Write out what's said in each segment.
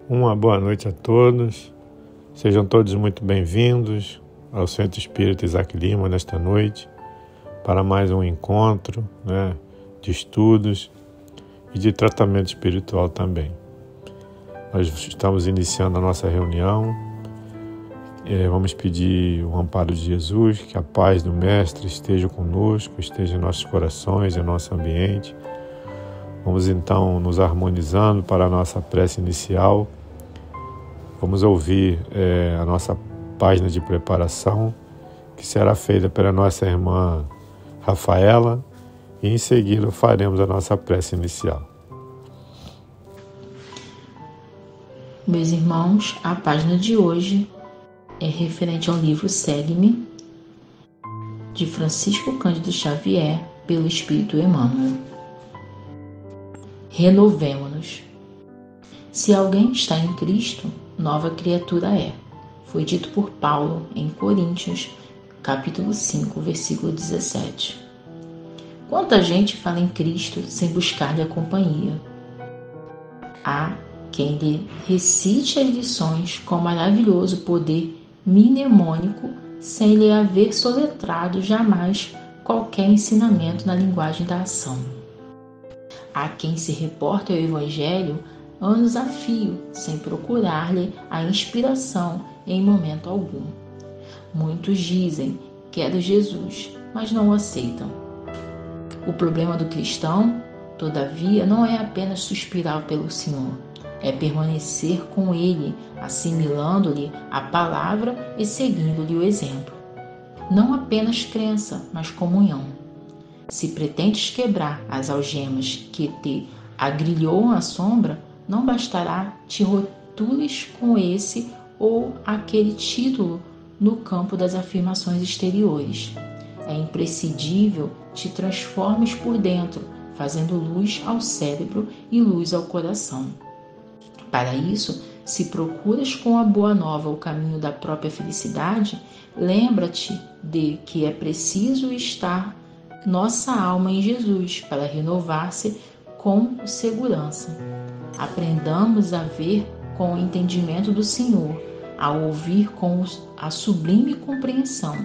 Uma boa noite a todos, sejam todos muito bem-vindos ao Centro Espírita Isaac Lima nesta noite, para mais um encontro de estudos e de tratamento espiritual também. Nós estamos iniciando a nossa reunião, vamos pedir o amparo de Jesus, que a paz do Mestre esteja conosco, esteja em nossos corações, em nosso ambiente. Vamos então nos harmonizando para a nossa prece inicial. Vamos ouvir a nossa página de preparação, que será feita pela nossa irmã Rafaela, e em seguida faremos a nossa prece inicial. Meus irmãos, a página de hoje é referente ao livro Segue-me, de Francisco Cândido Xavier, pelo Espírito Emmanuel. Renovemo-nos. Se alguém está em Cristo, nova criatura é. Foi dito por Paulo em Coríntios, capítulo 5, versículo 17. Quanta gente fala em Cristo sem buscar-lhe a companhia. Há quem lhe recite as lições com maravilhoso poder mnemônico, sem lhe haver soletrado jamais qualquer ensinamento na linguagem da ação. Há quem se reporte ao Evangelho anos a fio, sem procurar-lhe a inspiração em momento algum. Muitos dizem: quero Jesus, mas não o aceitam. O problema do cristão, todavia, não é apenas suspirar pelo Senhor, é permanecer com Ele, assimilando-lhe a palavra e seguindo-lhe o exemplo. Não apenas crença, mas comunhão. Se pretendes quebrar as algemas que te agrilhoam a sombra, não bastará te rotules com esse ou aquele título no campo das afirmações exteriores. É imprescindível te transformes por dentro, fazendo luz ao cérebro e luz ao coração. Para isso, se procuras com a boa nova o caminho da própria felicidade, lembra-te de que é preciso estar nossa alma em Jesus para renovar-se com segurança. Aprendamos a ver com o entendimento do Senhor, a ouvir com a sublime compreensão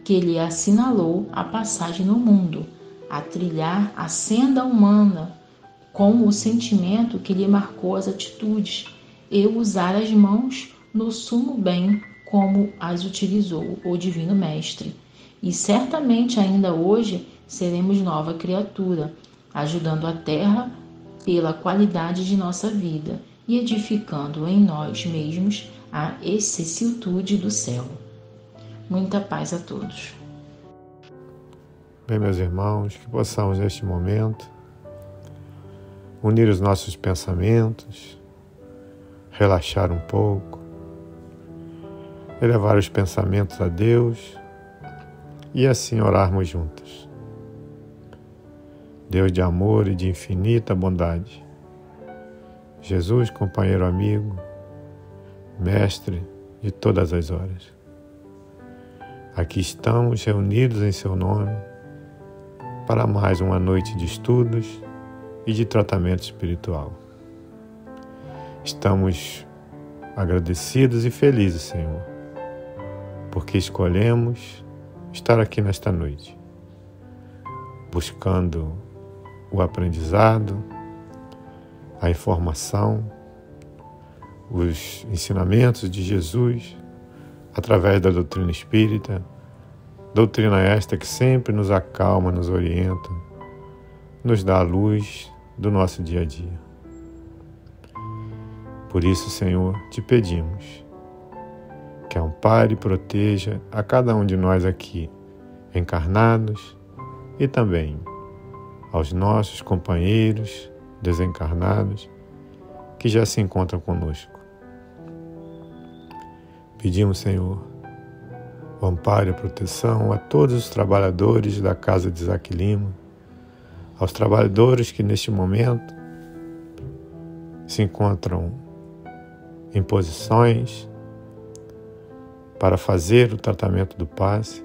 que Ele assinalou a passagem no mundo, a trilhar a senda humana com o sentimento que lhe marcou as atitudes, e usar as mãos no sumo bem como as utilizou o Divino Mestre. E certamente ainda hoje seremos nova criatura, ajudando a terra pela qualidade de nossa vida e edificando em nós mesmos a excessitude do céu. Muita paz a todos. Bem, meus irmãos, que possamos neste momento unir os nossos pensamentos, relaxar um pouco, elevar os pensamentos a Deus e assim orarmos juntos. Deus de amor e de infinita bondade, Jesus, companheiro amigo, Mestre de todas as horas, aqui estamos reunidos em seu nome para mais uma noite de estudos e de tratamento espiritual. Estamos agradecidos e felizes, Senhor, porque escolhemos estar aqui nesta noite, buscando o aprendizado, a informação, os ensinamentos de Jesus através da doutrina espírita, doutrina esta que sempre nos acalma, nos orienta, nos dá a luz do nosso dia a dia. Por isso, Senhor, te pedimos que ampare e proteja a cada um de nós aqui, encarnados, e também aos nossos companheiros desencarnados que já se encontram conosco. Pedimos, Senhor, o amparo e a proteção a todos os trabalhadores da Casa de Isaac Lima, aos trabalhadores que neste momento se encontram em posições para fazer o tratamento do passe,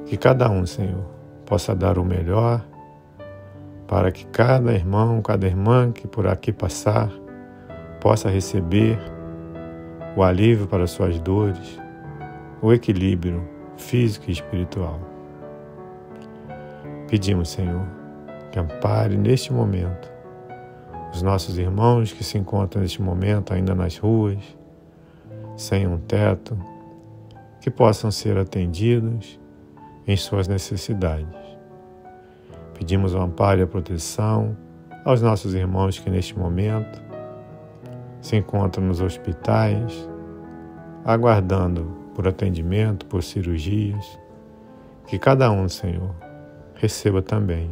que cada um, Senhor, possa dar o melhor para que cada irmão, cada irmã que por aqui passar possa receber o alívio para suas dores, o equilíbrio físico e espiritual. Pedimos, Senhor, que ampare neste momento os nossos irmãos que se encontram neste momento ainda nas ruas, sem um teto, que possam ser atendidos em suas necessidades. Pedimos o amparo e a proteção aos nossos irmãos que neste momento se encontram nos hospitais, aguardando por atendimento, por cirurgias, que cada um, Senhor, receba também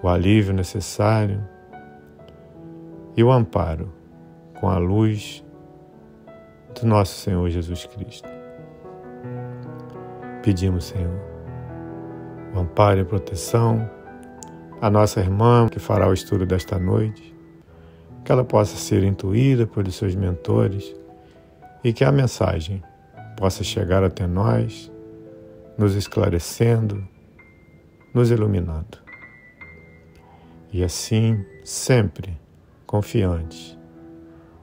o alívio necessário e o amparo com a luz do nosso Senhor Jesus Cristo. Pedimos, Senhor, o amparo e a proteção à nossa irmã que fará o estudo desta noite, que ela possa ser intuída pelos seus mentores e que a mensagem possa chegar até nós, nos esclarecendo, nos iluminando. E assim, sempre confiantes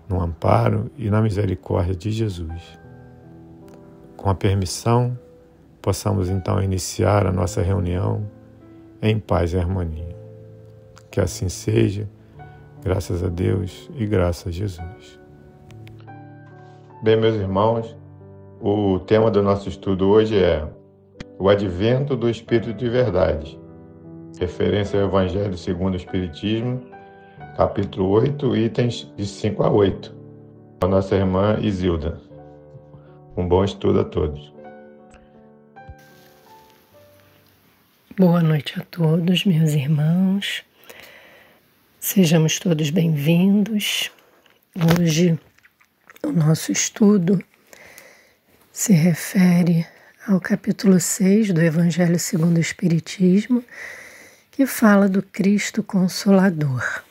no amparo e na misericórdia de Jesus. Com a permissão, possamos então iniciar a nossa reunião em paz e harmonia. Que assim seja, graças a Deus e graças a Jesus. Bem, meus irmãos, o tema do nosso estudo hoje é o Advento do Espírito de Verdade, referência ao Evangelho segundo o Espiritismo, capítulo 8, itens de 5 a 8, com a nossa irmã Isilda. Um bom estudo a todos. Boa noite a todos, meus irmãos. Sejamos todos bem-vindos. Hoje o nosso estudo se refere ao capítulo 6 do Evangelho segundo o Espiritismo, que fala do Cristo Consolador.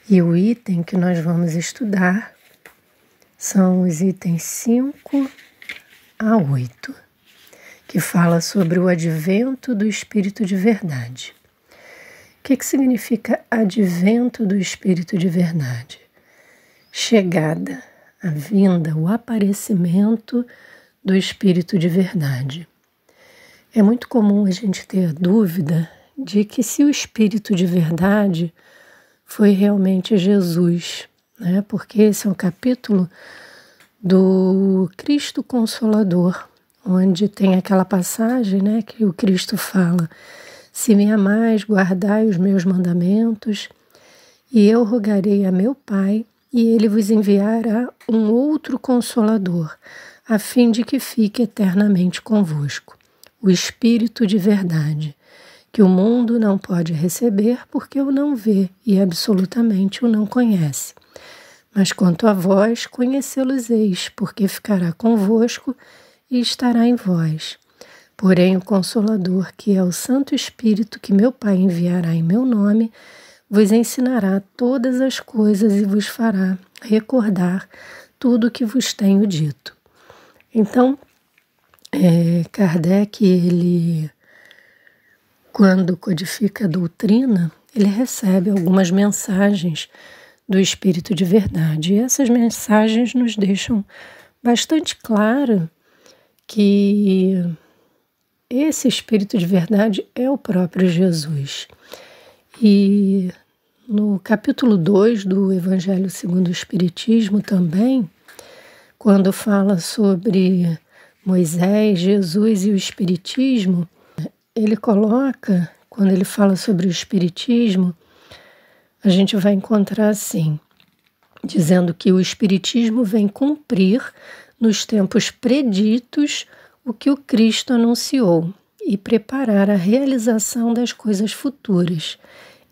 E o item que nós vamos estudar são os itens 5 a 8, que fala sobre o advento do Espírito de Verdade. O que significa advento do Espírito de Verdade? Chegada, a vinda, o aparecimento do Espírito de Verdade. É muito comum a gente ter a dúvida de que se o Espírito de Verdade foi realmente Jesus, né? Porque esse é um capítulo do Cristo Consolador, onde tem aquela passagem, né, que o Cristo fala: se me amais, guardai os meus mandamentos, e eu rogarei a meu Pai, e ele vos enviará um outro Consolador, a fim de que fique eternamente convosco, o Espírito de Verdade, que o mundo não pode receber porque o não vê e absolutamente o não conhece. Mas quanto a vós, conhecê-los-eis, porque ficará convosco e estará em vós. Porém, o Consolador, que é o Santo Espírito que meu Pai enviará em meu nome, vos ensinará todas as coisas e vos fará recordar tudo o que vos tenho dito. Então, Kardec, ele, quando codifica a doutrina, ele recebe algumas mensagens do Espírito de Verdade. E essas mensagens nos deixam bastante claro que esse Espírito de Verdade é o próprio Jesus. E no capítulo 2 do Evangelho segundo o Espiritismo também, quando fala sobre Moisés, Jesus e o Espiritismo, ele coloca, quando ele fala sobre o Espiritismo, a gente vai encontrar assim, dizendo que o Espiritismo vem cumprir nos tempos preditos o que o Cristo anunciou e preparar a realização das coisas futuras.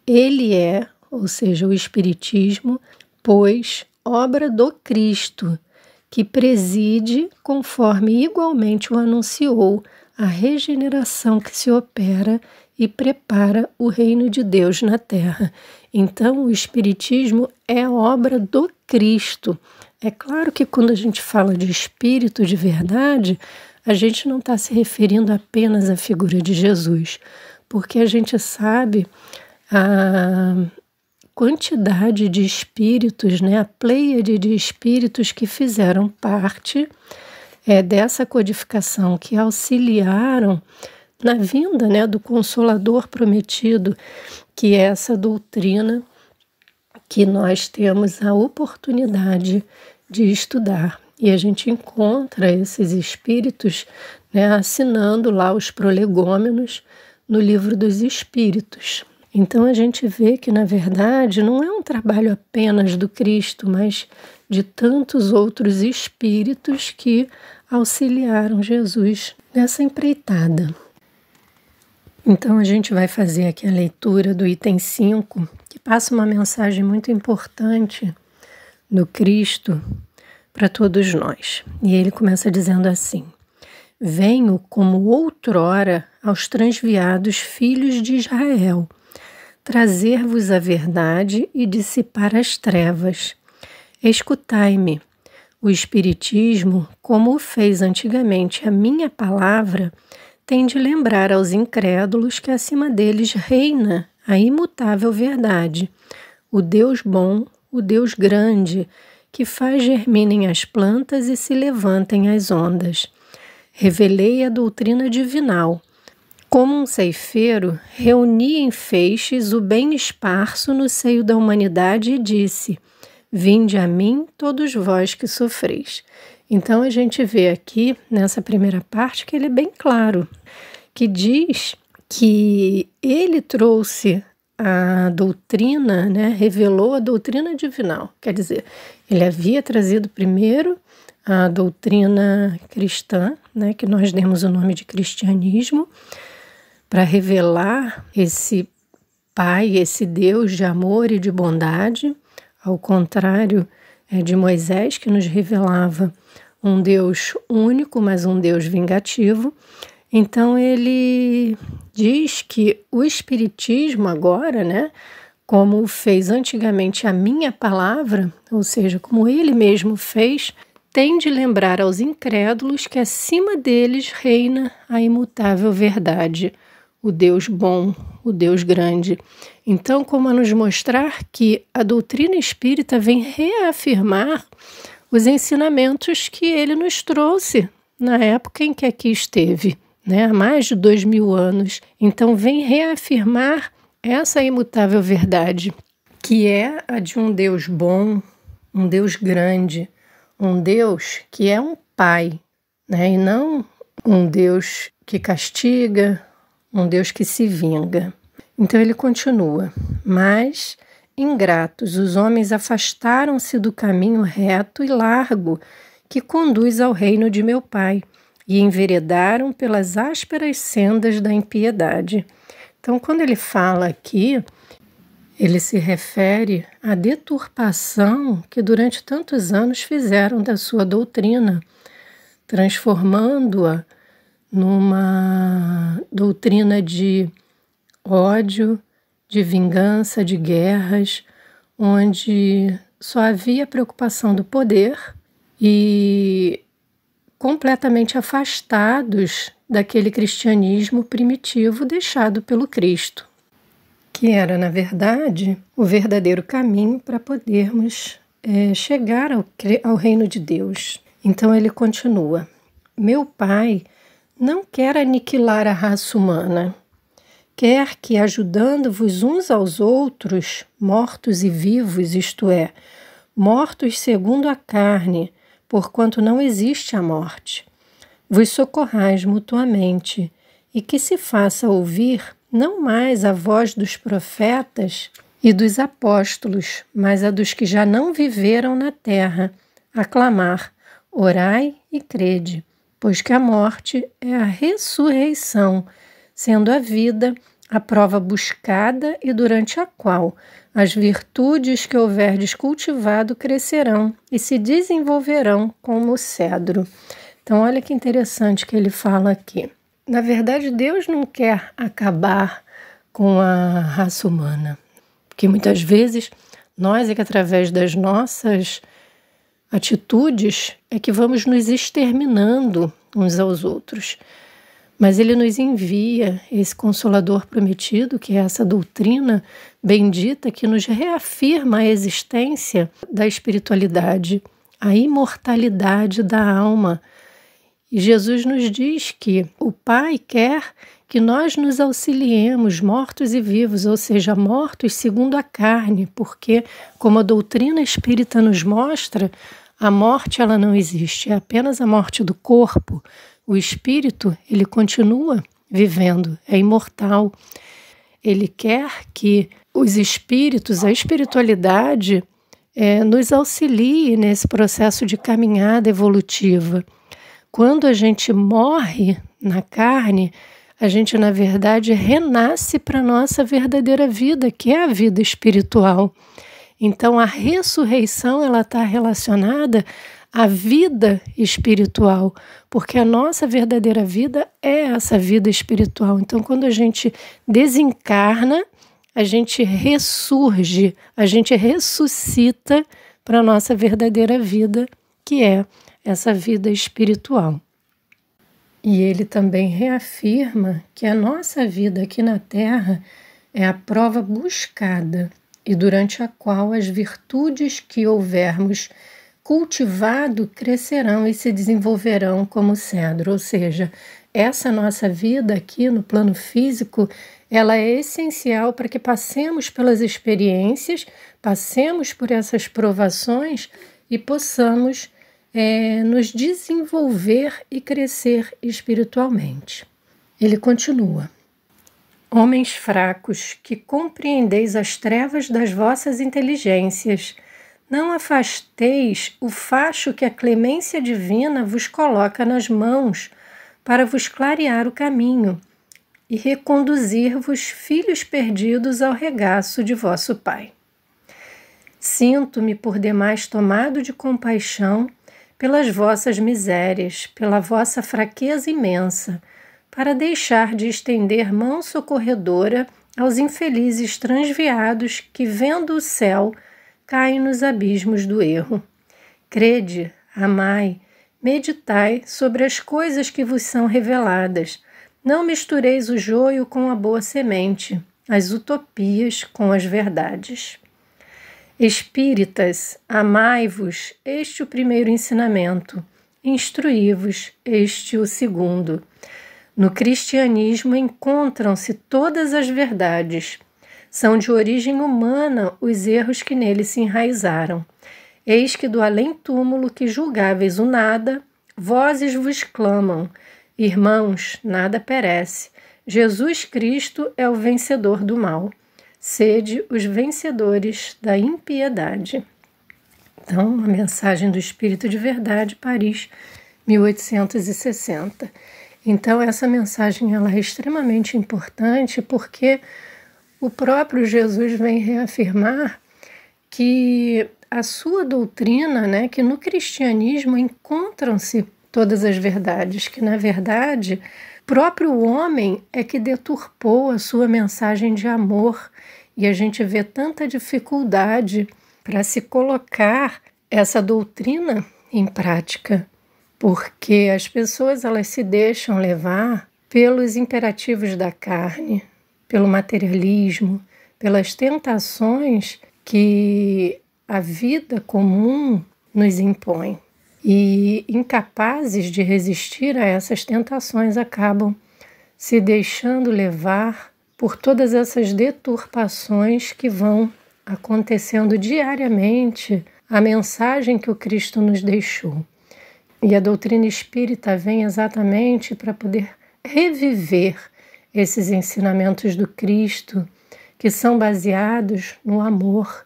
Ele é, ou seja, o Espiritismo, pois obra do Cristo, que preside, conforme igualmente o anunciou, a regeneração que se opera e prepara o reino de Deus na terra. Então, o Espiritismo é obra do Cristo. É claro que quando a gente fala de Espírito de Verdade, a gente não está se referindo apenas à figura de Jesus, porque a gente sabe quantidade de espíritos, né, a pleiade de espíritos que fizeram parte dessa codificação, que auxiliaram na vinda, né, do Consolador prometido, que é essa doutrina que nós temos a oportunidade de estudar. E a gente encontra esses espíritos, né, assinando lá os prolegômenos no Livro dos Espíritos. Então a gente vê que, na verdade, não é um trabalho apenas do Cristo, mas de tantos outros espíritos que auxiliaram Jesus nessa empreitada. Então a gente vai fazer aqui a leitura do item 5, que passa uma mensagem muito importante do Cristo para todos nós. E ele começa dizendo assim: venho como outrora aos transviados filhos de Israel, trazer-vos a verdade e dissipar as trevas. Escutai-me. O Espiritismo, como o fez antigamente a minha palavra, tem de lembrar aos incrédulos que acima deles reina a imutável verdade, o Deus bom, o Deus grande, que faz germinem as plantas e se levantem as ondas. Revelei a doutrina divinal. Como um ceifeiro, reuni em feixes o bem esparso no seio da humanidade e disse: vinde a mim, todos vós que sofreis. Então a gente vê aqui, nessa primeira parte, que ele é bem claro, que diz que ele trouxe a doutrina, né, revelou a doutrina divinal. Quer dizer, ele havia trazido primeiro a doutrina cristã, né, que nós demos o nome de cristianismo, para revelar esse Pai, esse Deus de amor e de bondade, ao contrário de Moisés, que nos revelava um Deus único, mas um Deus vingativo. Então ele diz que o Espiritismo agora, né, como fez antigamente a minha palavra, ou seja, como ele mesmo fez, tem de lembrar aos incrédulos que acima deles reina a imutável verdade, o Deus bom, o Deus grande. Então, como a nos mostrar que a doutrina espírita vem reafirmar os ensinamentos que ele nos trouxe na época em que aqui esteve, né, há mais de 2000 anos. Então, vem reafirmar essa imutável verdade, que é a de um Deus bom, um Deus grande, um Deus que é um Pai, né, e não um Deus que castiga, um Deus que se vinga. Então ele continua: mas, ingratos, os homens afastaram-se do caminho reto e largo que conduz ao reino de meu Pai e enveredaram pelas ásperas sendas da impiedade. Então, quando ele fala aqui, ele se refere à deturpação que durante tantos anos fizeram da sua doutrina, transformando-a numa doutrina de ódio, de vingança, de guerras, onde só havia preocupação do poder e completamente afastados daquele cristianismo primitivo deixado pelo Cristo, que era, na verdade, o verdadeiro caminho para podermos chegar ao reino de Deus. Então ele continua: meu Pai não quer aniquilar a raça humana, quer que, ajudando-vos uns aos outros, mortos e vivos, isto é, mortos segundo a carne, porquanto não existe a morte, vos socorrais mutuamente, e que se faça ouvir não mais a voz dos profetas e dos apóstolos, mas a dos que já não viveram na terra, a clamar: orai e crede, pois que a morte é a ressurreição, sendo a vida a prova buscada e durante a qual as virtudes que houverdes cultivado crescerão e se desenvolverão como o cedro. Então, olha que interessante que ele fala aqui. Na verdade, Deus não quer acabar com a raça humana, porque muitas vezes nós é que através das nossas atitudes é que vamos nos exterminando uns aos outros. Mas ele nos envia esse Consolador prometido, que é essa doutrina bendita que nos reafirma a existência da espiritualidade, a imortalidade da alma. E Jesus nos diz que o Pai quer que nós nos auxiliemos, mortos e vivos, ou seja, mortos segundo a carne, porque, como a doutrina espírita nos mostra, a morte ela não existe, é apenas a morte do corpo. O espírito, ele continua vivendo, é imortal. Ele quer que os espíritos, a espiritualidade, nos auxilie nesse processo de caminhada evolutiva. Quando a gente morre na carne, a gente, na verdade, renasce para a nossa verdadeira vida, que é a vida espiritual. Então, a ressurreição ela está relacionada à vida espiritual, porque a nossa verdadeira vida é essa vida espiritual. Então, quando a gente desencarna, a gente ressurge, a gente ressuscita para a nossa verdadeira vida, que é essa vida espiritual. E ele também reafirma que a nossa vida aqui na Terra é a prova buscada e durante a qual as virtudes que houvermos cultivado crescerão e se desenvolverão como cedro. Ou seja, essa nossa vida aqui no plano físico, ela é essencial para que passemos pelas experiências, passemos por essas provações e possamos nos desenvolver e crescer espiritualmente. Ele continua: homens fracos, que compreendeis as trevas das vossas inteligências, não afasteis o facho que a clemência divina vos coloca nas mãos para vos clarear o caminho e reconduzir-vos, filhos perdidos, ao regaço de vosso Pai. Sinto-me por demais tomado de compaixão pelas vossas misérias, pela vossa fraqueza imensa, para deixar de estender mão socorredora aos infelizes transviados que, vendo o céu, caem nos abismos do erro. Crede, amai, meditai sobre as coisas que vos são reveladas. Não mistureis o joio com a boa semente, as utopias com as verdades. Espíritas, amai-vos, este o primeiro ensinamento, instruí-vos, este o segundo. No cristianismo encontram-se todas as verdades. São de origem humana os erros que nele se enraizaram. Eis que do além-túmulo que julgáveis o nada, vozes vos clamam: irmãos, nada perece. Jesus Cristo é o vencedor do mal. Sede os vencedores da impiedade. Então, uma mensagem do Espírito de Verdade, Paris, 1860. Então, essa mensagem ela é extremamente importante porque o próprio Jesus vem reafirmar que a sua doutrina, que no cristianismo encontram-se todas as verdades, que na verdade o próprio homem é que deturpou a sua mensagem de amor e a gente vê tanta dificuldade para se colocar essa doutrina em prática, porque as pessoas elas se deixam levar pelos imperativos da carne, pelo materialismo, pelas tentações que a vida comum nos impõe. E incapazes de resistir a essas tentações acabam se deixando levar por todas essas deturpações que vão acontecendo diariamente a mensagem que o Cristo nos deixou. E a doutrina espírita vem exatamente para poder reviver esses ensinamentos do Cristo, que são baseados no amor.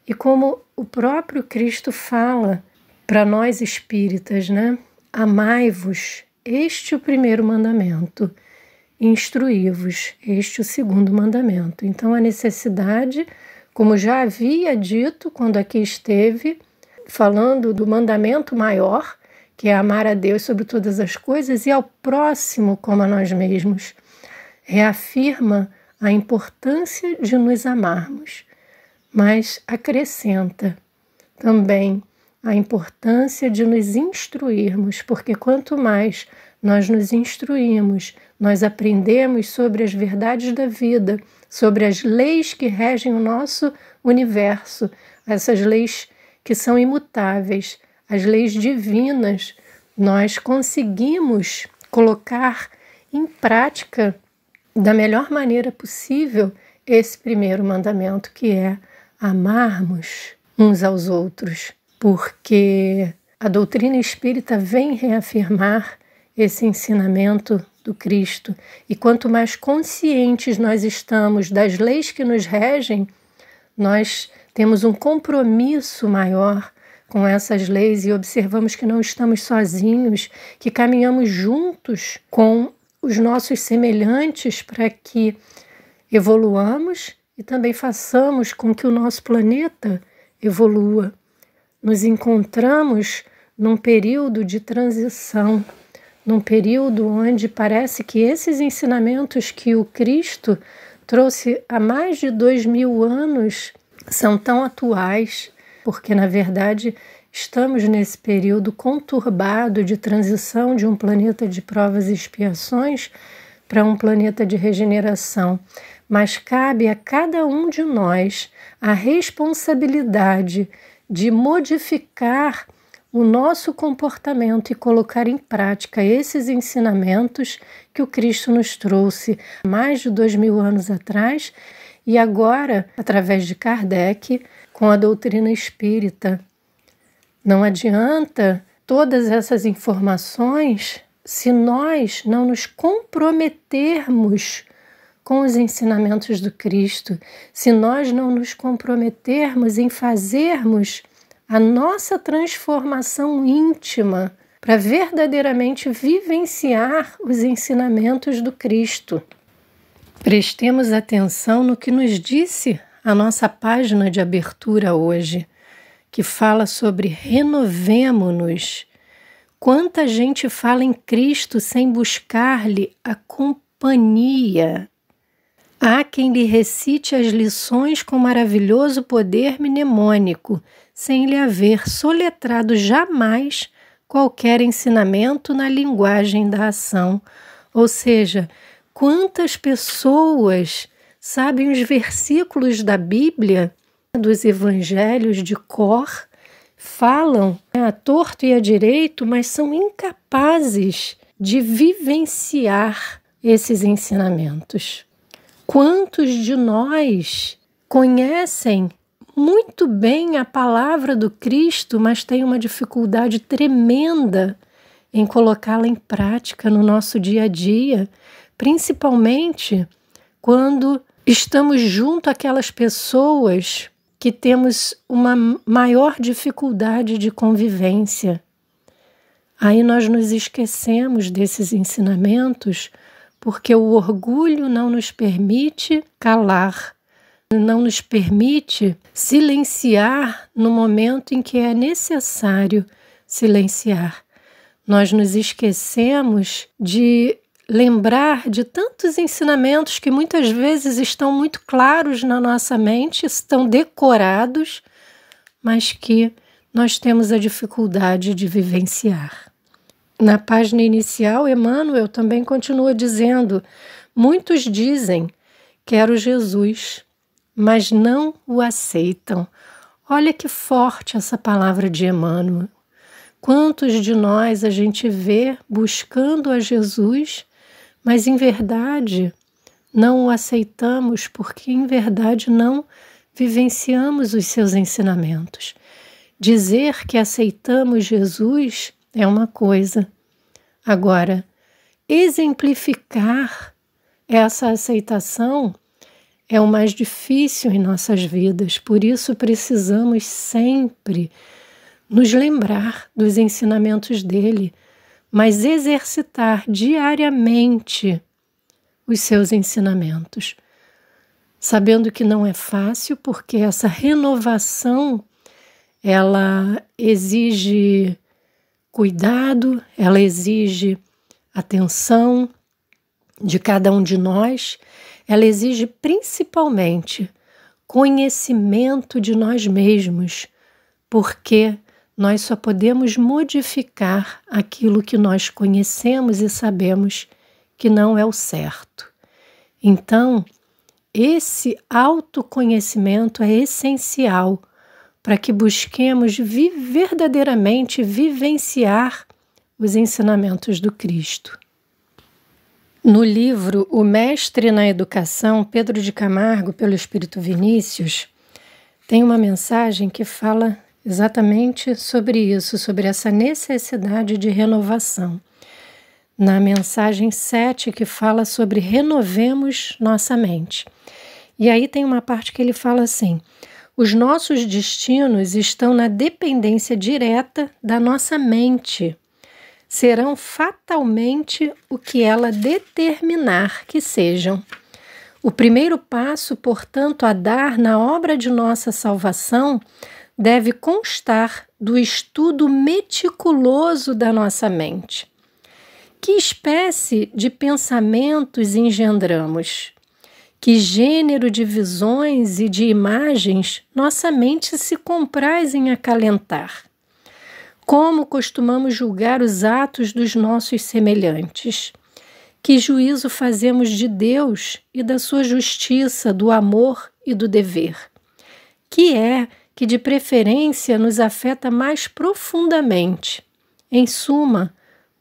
E como o próprio Cristo fala para nós espíritas, amai-vos, este o primeiro mandamento, instruí-vos, este o segundo mandamento. Então a necessidade, como já havia dito quando aqui esteve, falando do mandamento maior, que é amar a Deus sobre todas as coisas e ao próximo como a nós mesmos, reafirma a importância de nos amarmos, mas acrescenta também a importância de nos instruirmos, porque quanto mais nós nos instruímos, nós aprendemos sobre as verdades da vida, sobre as leis que regem o nosso universo, essas leis que são imutáveis, as leis divinas, nós conseguimos colocar em prática da melhor maneira possível esse primeiro mandamento, que é amarmos uns aos outros, porque a doutrina espírita vem reafirmar esse ensinamento do Cristo. E quanto mais conscientes nós estamos das leis que nos regem, nós temos um compromisso maior com essas leis e observamos que não estamos sozinhos, que caminhamos juntos com os nossos semelhantes para que evoluamos e também façamos com que o nosso planeta evolua. Nos encontramos num período de transição, num período onde parece que esses ensinamentos que o Cristo trouxe há mais de 2000 anos são tão atuais, porque, na verdade, estamos nesse período conturbado de transição de um planeta de provas e expiações para um planeta de regeneração. Mas cabe a cada um de nós a responsabilidade de modificar o nosso comportamento e colocar em prática esses ensinamentos que o Cristo nos trouxe há mais de 2000 anos atrás e agora, através de Kardec, com a doutrina espírita. Não adianta todas essas informações se nós não nos comprometermos com os ensinamentos do Cristo, se nós não nos comprometermos em fazermos a nossa transformação íntima para verdadeiramente vivenciar os ensinamentos do Cristo. Prestemos atenção no que nos disse a nossa página de abertura hoje, que fala sobre renovemo-nos. Quanta gente fala em Cristo sem buscar-lhe a companhia. Há quem lhe recite as lições com maravilhoso poder mnemônico, sem lhe haver soletrado jamais qualquer ensinamento na linguagem da ação. Ou seja, quantas pessoas sabem os versículos da Bíblia, dos evangelhos de cor, falam à torto e à direito, mas são incapazes de vivenciar esses ensinamentos. Quantos de nós conhecem muito bem a palavra do Cristo, mas têm uma dificuldade tremenda em colocá-la em prática no nosso dia a dia, principalmente quando estamos junto àquelas pessoas que temos uma maior dificuldade de convivência. Aí nós nos esquecemos desses ensinamentos porque o orgulho não nos permite calar, não nos permite silenciar no momento em que é necessário silenciar. Nós nos esquecemos de lembrar de tantos ensinamentos que muitas vezes estão muito claros na nossa mente, estão decorados, mas que nós temos a dificuldade de vivenciar. Na página inicial, Emmanuel também continua dizendo: muitos dizem, quero Jesus, mas não o aceitam. Olha que forte essa palavra de Emmanuel. Quantos de nós a gente vê buscando a Jesus, mas em verdade não o aceitamos porque em verdade não vivenciamos os seus ensinamentos. Dizer que aceitamos Jesus é uma coisa. Agora, exemplificar essa aceitação é o mais difícil em nossas vidas. Por isso precisamos sempre nos lembrar dos ensinamentos dele, mas exercitar diariamente os seus ensinamentos, sabendo que não é fácil, porque essa renovação ela exige cuidado, ela exige atenção de cada um de nós, ela exige principalmente conhecimento de nós mesmos, porque nós só podemos modificar aquilo que nós conhecemos e sabemos que não é o certo. Então, esse autoconhecimento é essencial para que busquemos verdadeiramente vivenciar os ensinamentos do Cristo. No livro O Mestre na Educação, Pedro de Camargo, pelo Espírito Vinícius, tem uma mensagem que fala exatamente sobre isso, sobre essa necessidade de renovação. Na mensagem 7, que fala sobre renovemos nossa mente. E aí tem uma parte que ele fala assim: os nossos destinos estão na dependência direta da nossa mente. Serão fatalmente o que ela determinar que sejam. O primeiro passo, portanto, a dar na obra de nossa salvação deve constar do estudo meticuloso da nossa mente. Que espécie de pensamentos engendramos? Que gênero de visões e de imagens nossa mente se compraz em acalentar? Como costumamos julgar os atos dos nossos semelhantes? Que juízo fazemos de Deus e da sua justiça, do amor e do dever? Que é que de preferência nos afeta mais profundamente? Em suma,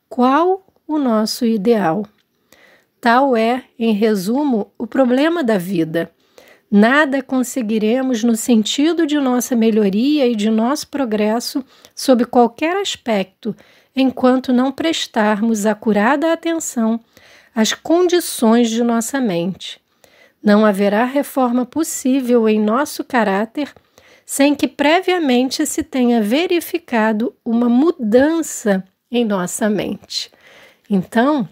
qual o nosso ideal? Tal é, em resumo, o problema da vida. Nada conseguiremos no sentido de nossa melhoria e de nosso progresso sob qualquer aspecto, enquanto não prestarmos acurada atenção às condições de nossa mente. Não haverá reforma possível em nosso caráter sem que previamente se tenha verificado uma mudança em nossa mente. Então,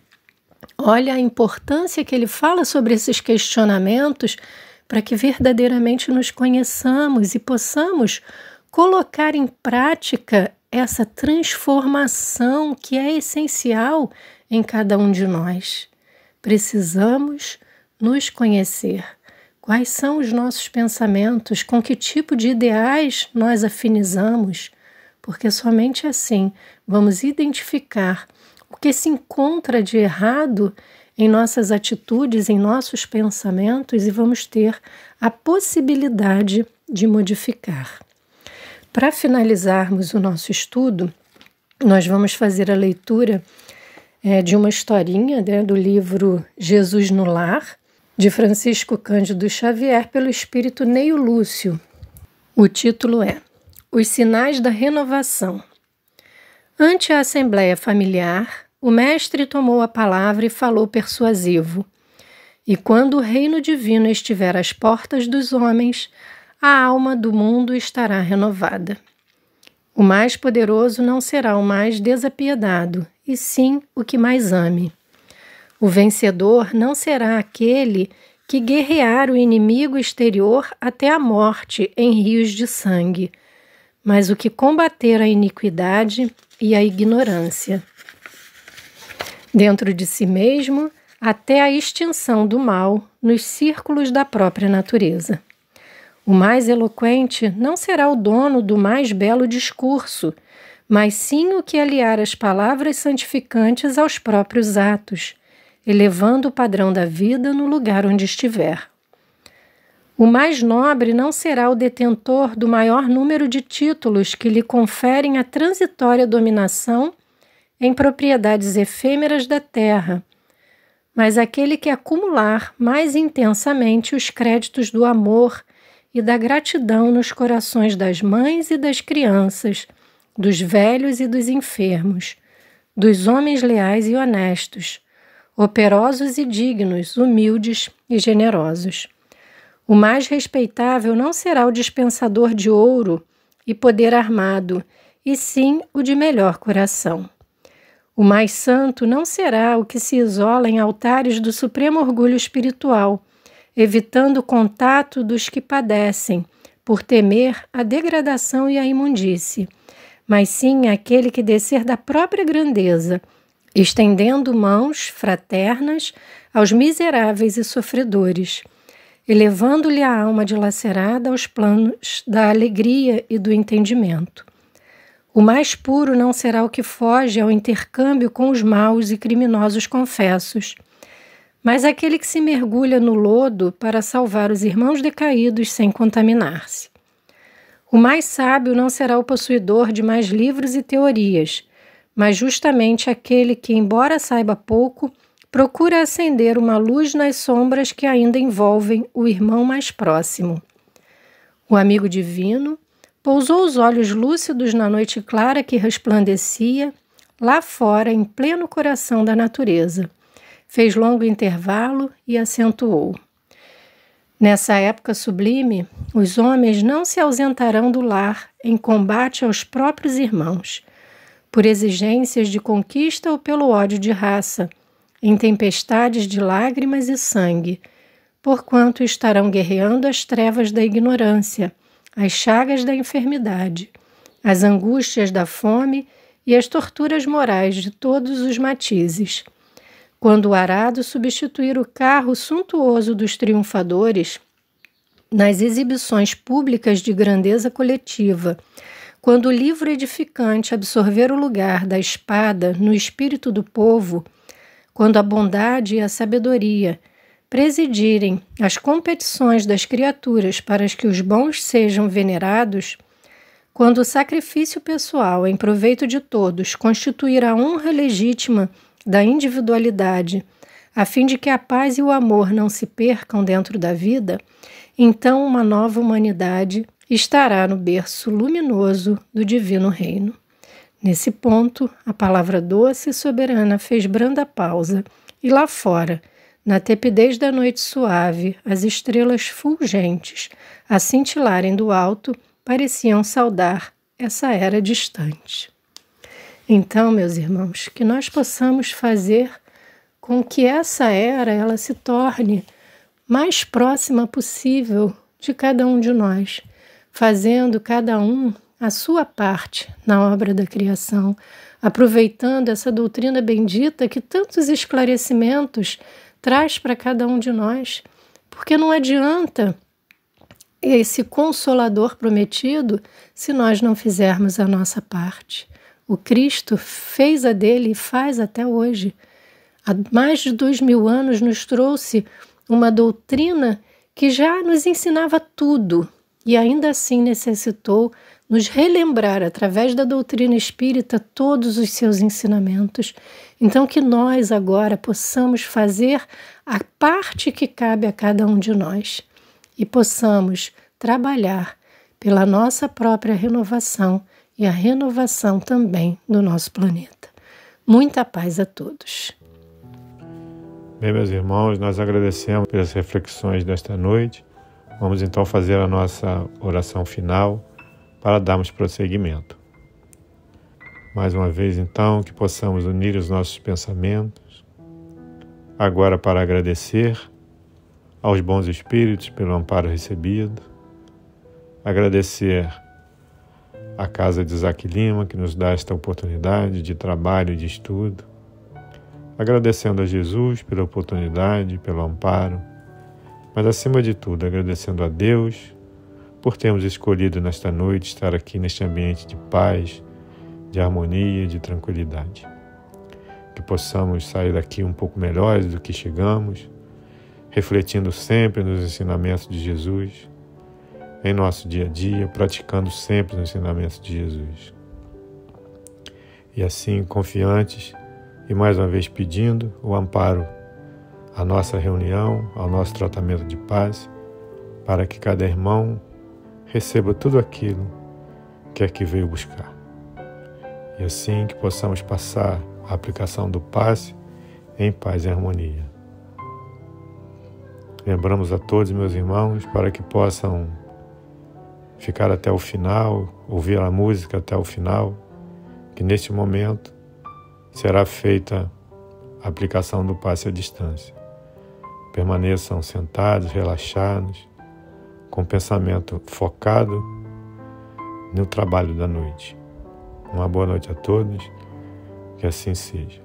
olha a importância que ele fala sobre esses questionamentos para que verdadeiramente nos conheçamos e possamos colocar em prática essa transformação que é essencial em cada um de nós. Precisamos nos conhecer. Quais são os nossos pensamentos? Com que tipo de ideais nós afinizamos? Porque somente assim vamos identificar o que se encontra de errado em nossas atitudes, em nossos pensamentos, e vamos ter a possibilidade de modificar. Para finalizarmos o nosso estudo, nós vamos fazer a leitura de uma historinha do livro Jesus no Lar, de Francisco Cândido Xavier, pelo espírito Neio Lúcio. O título é Os Sinais da Renovação. Ante a assembleia familiar, o mestre tomou a palavra e falou persuasivo. E quando o reino divino estiver às portas dos homens, a alma do mundo estará renovada. O mais poderoso não será o mais desapiedado, e sim o que mais ame. O vencedor não será aquele que guerrear o inimigo exterior até a morte em rios de sangue, mas o que combater a iniquidade e a ignorância. Dentro de si mesmo, até a extinção do mal nos círculos da própria natureza. O mais eloquente não será o dono do mais belo discurso, mas sim o que aliar as palavras santificantes aos próprios atos, elevando o padrão da vida no lugar onde estiver. O mais nobre não será o detentor do maior número de títulos que lhe conferem a transitória dominação em propriedades efêmeras da terra, mas aquele que acumular mais intensamente os créditos do amor e da gratidão nos corações das mães e das crianças, dos velhos e dos enfermos, dos homens leais e honestos, operosos e dignos, humildes e generosos. O mais respeitável não será o dispensador de ouro e poder armado, e sim o de melhor coração. O mais santo não será o que se isola em altares do supremo orgulho espiritual, evitando o contato dos que padecem, por temer a degradação e a imundície, mas sim aquele que descer da própria grandeza, estendendo mãos fraternas aos miseráveis e sofredores, elevando-lhe a alma dilacerada aos planos da alegria e do entendimento. O mais puro não será o que foge ao intercâmbio com os maus e criminosos confessos, mas aquele que se mergulha no lodo para salvar os irmãos decaídos sem contaminar-se. O mais sábio não será o possuidor de mais livros e teorias, mas justamente aquele que, embora saiba pouco, procura acender uma luz nas sombras que ainda envolvem o irmão mais próximo. O amigo divino pousou os olhos lúcidos na noite clara que resplandecia lá fora, em pleno coração da natureza. Fez longo intervalo e acentuou: nessa época sublime, os homens não se ausentarão do lar em combate aos próprios irmãos, por exigências de conquista ou pelo ódio de raça, em tempestades de lágrimas e sangue, porquanto estarão guerreando as trevas da ignorância, as chagas da enfermidade, as angústias da fome e as torturas morais de todos os matizes. Quando o arado substituir o carro suntuoso dos triunfadores nas exibições públicas de grandeza coletiva, quando o livro edificante absorver o lugar da espada no espírito do povo, quando a bondade e a sabedoria presidirem as competições das criaturas para que os bons sejam venerados, quando o sacrifício pessoal em proveito de todos constituir a honra legítima da individualidade, a fim de que a paz e o amor não se percam dentro da vida, então uma nova humanidade estará no berço luminoso do divino reino. Nesse ponto, a palavra doce e soberana fez branda pausa, e lá fora, na tepidez da noite suave, as estrelas fulgentes, a cintilarem do alto, pareciam saudar essa era distante. Então, meus irmãos, que nós possamos fazer com que essa era ela se torne mais próxima possível de cada um de nós, fazendo cada um a sua parte na obra da criação, aproveitando essa doutrina bendita que tantos esclarecimentos traz para cada um de nós, porque não adianta esse consolador prometido se nós não fizermos a nossa parte. O Cristo fez a dele e faz até hoje. Há mais de 2000 anos nos trouxe uma doutrina que já nos ensinava tudo e ainda assim necessitou nos relembrar através da doutrina espírita todos os seus ensinamentos. Então que nós agora possamos fazer a parte que cabe a cada um de nós e possamos trabalhar pela nossa própria renovação e a renovação também do nosso planeta. Muita paz a todos. Bem, meus irmãos, nós agradecemos pelas reflexões desta noite. Vamos então fazer a nossa oração final para darmos prosseguimento. Mais uma vez, então, que possamos unir os nossos pensamentos, agora para agradecer aos bons espíritos pelo amparo recebido, agradecer à Casa de Isaac Lima, que nos dá esta oportunidade de trabalho e de estudo, agradecendo a Jesus pela oportunidade, pelo amparo, mas acima de tudo, agradecendo a Deus por termos escolhido nesta noite estar aqui neste ambiente de paz, de harmonia, de tranquilidade. Que possamos sair daqui um pouco melhores do que chegamos, refletindo sempre nos ensinamentos de Jesus, em nosso dia a dia, praticando sempre os ensinamentos de Jesus. E assim, confiantes e mais uma vez pedindo o amparo à nossa reunião, ao nosso tratamento de paz, para que cada irmão receba tudo aquilo que é que veio buscar. E assim que possamos passar a aplicação do passe em paz e harmonia. Lembramos a todos, meus irmãos, para que possam ficar até o final, ouvir a música até o final, que neste momento será feita a aplicação do passe à distância. Permaneçam sentados, relaxados, com o pensamento focado no trabalho da noite. Uma boa noite a todos, que assim seja.